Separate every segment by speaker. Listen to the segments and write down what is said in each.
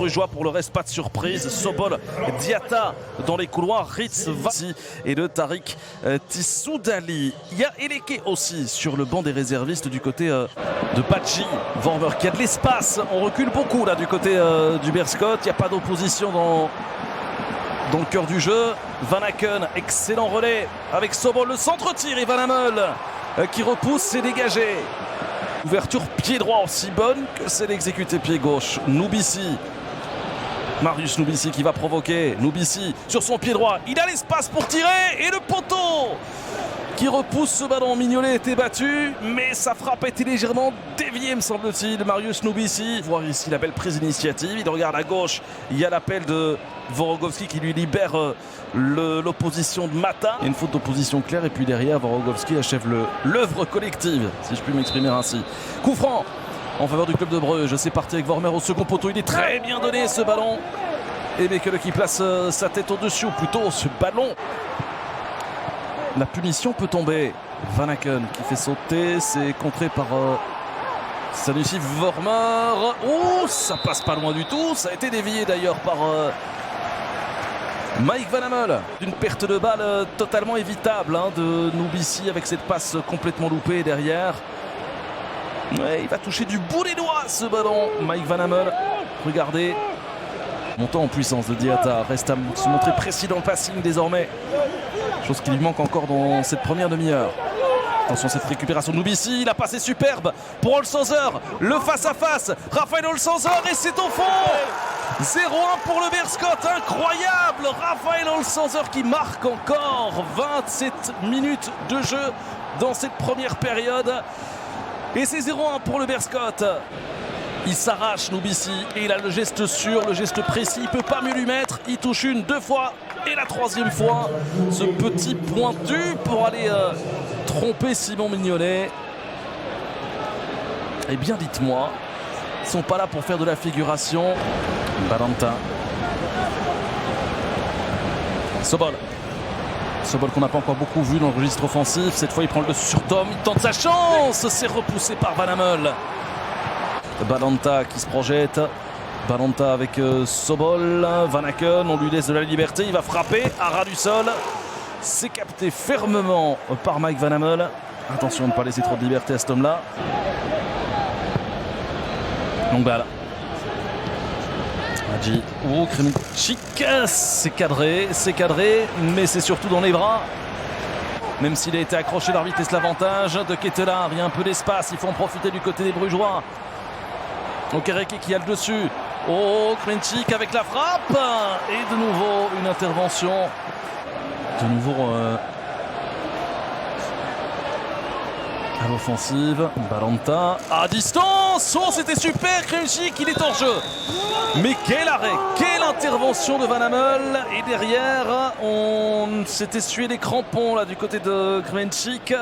Speaker 1: brugeois. Pour le reste, pas de surprise. Sobol, Diatta dans les couloirs, Ritz, Vassi et le Tariq Tissoudali. Il y a Eleke aussi sur le banc des réservistes du côté de Badji. Vormer qui a de l'espace. On recule beaucoup là du côté du Beerscot. Il n'y a pas d'opposition dans le cœur du jeu. Van Aken, excellent relais avec Sobol. Le centre-tir et Van Hammel qui repousse, c'est dégagé. Ouverture pied droit aussi bonne que celle exécutée pied gauche. Noubissi. Marius Noubissi qui va provoquer. Noubissi sur son pied droit. Il a l'espace pour tirer et le poteau qui repousse ce ballon. Mignolet était battu, mais sa frappe a été légèrement déviée, me semble-t-il. Marius Noubissi, voir ici la belle prise d'initiative. Il regarde à gauche, il y a l'appel de Vorogowski qui lui libère l'opposition de Mata. Il y a une faute d'opposition claire et puis derrière, Vorogowski achève l'œuvre collective, si je puis m'exprimer ainsi. Coup franc en faveur du club de Bruges. C'est parti avec Vormer au second poteau. Il est très bien donné ce ballon. Et Mekele qui place sa tête au-dessus, ou plutôt ce ballon. La punition peut tomber. Van Aken qui fait sauter. C'est contré par Sanusi Vormer. Oh, ça passe pas loin du tout. Ça a été dévié d'ailleurs par Mike Van Hammel. Une perte de balle totalement évitable de Noubissi avec cette passe complètement loupée derrière. Ouais, il va toucher du bout des doigts ce ballon. Mike Van Hammel. Regardez. Montant en puissance de Diatta. Reste à se montrer précis dans le passing désormais. Chose qui lui manque encore dans cette première demi-heure. Attention cette récupération de Noubissi. La passe est superbe pour Olsanzer. Le face-à-face. Raphaël Olsanzer et c'est au fond. 0-1 pour le Beerscot. Incroyable. Raphaël Olsanzer qui marque encore 27 minutes de jeu dans cette première période. Et c'est 0-1 pour le Beerscot. Il s'arrache Noubissi et il a le geste sûr, le geste précis. Il ne peut pas mieux lui mettre. Il touche une, deux fois et la troisième fois. Ce petit pointu pour aller tromper Simon Mignolet. Eh bien dites-moi, ils ne sont pas là pour faire de la figuration. Balanta. Sobol. Sobol qu'on n'a pas encore beaucoup vu dans le registre offensif. Cette fois il prend le dessus sur Tom. Il tente sa chance. C'est repoussé par Van Hammel. Balanta qui se projette. Balanta avec Sobol. Van Aken, on lui laisse de la liberté. Il va frapper à ras du sol. C'est capté fermement par Mike Van Hammel. Attention de ne pas laisser trop de liberté à cet homme-là. Longue balle. Hadji. Oh, Kremicik. C'est cadré, mais c'est surtout dans les bras. Même s'il a été accroché, l'arbitre laisse l'avantage de Ketelaar. Il y a un peu d'espace, il faut en profiter du côté des Brugeois. Okereke qui a le dessus. Oh, Kremicik avec la frappe. Et de nouveau une intervention. De nouveau à l'offensive. Balanta à distance. Oh, c'était super. Kremicik, il est hors jeu. Mais quel arrêt, quelle intervention de Van Hammel. Et derrière, on s'est essuyé les crampons là du côté de Kremicik.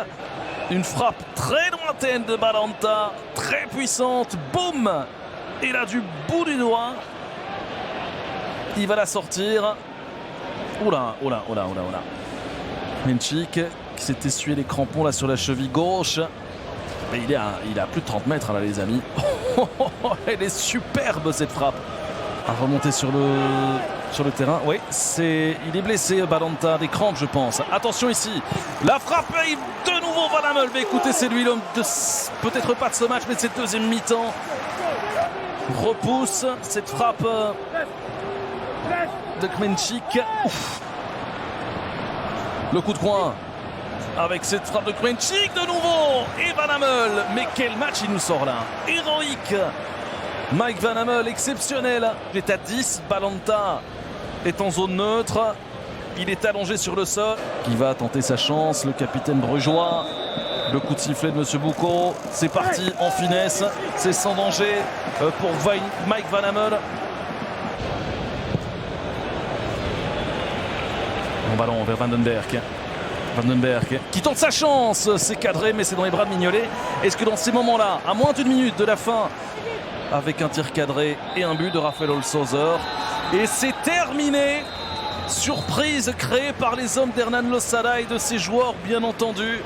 Speaker 1: Une frappe très lointaine de Balanta, très puissante. Boum. Et là, du bout du doigt, il va la sortir. Oula. Kremicik qui s'est essuyé les crampons là sur la cheville gauche. Et il a plus de 30 mètres là les amis. Elle est superbe cette frappe. À remonter sur le terrain. Oui, il est blessé Balanta, des crampes je pense. Attention ici. La frappe arrive de nouveau Van Hammel. Mais écoutez, c'est lui l'homme de peut-être pas de ce match mais de cette deuxième mi-temps. Repousse cette frappe de Kremicik. Le coup de coin avec cette frappe de Kremicik de nouveau et Van Hammel. Mais quel match il nous sort là. Héroïque. Mike Van Hammel exceptionnel. Il est à 10. Balanta est en zone neutre. Il est allongé sur le sol. Qui va tenter sa chance. Le capitaine brugeois. Le coup de sifflet de M. Boucaud. C'est parti en finesse. C'est sans danger pour Mike Van Hammel. Bon ballon vers Vandenberg. Vandenberg qui tente sa chance. C'est cadré mais c'est dans les bras de Mignolet. Est-ce que dans ces moments-là, à moins d'une minute de la fin, avec un tir cadré et un but de Raphaël Olsanzer, et c'est terminé. Surprise créée par les hommes d'Hernan Losada et de ses joueurs bien entendu,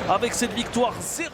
Speaker 1: avec cette victoire 0-1.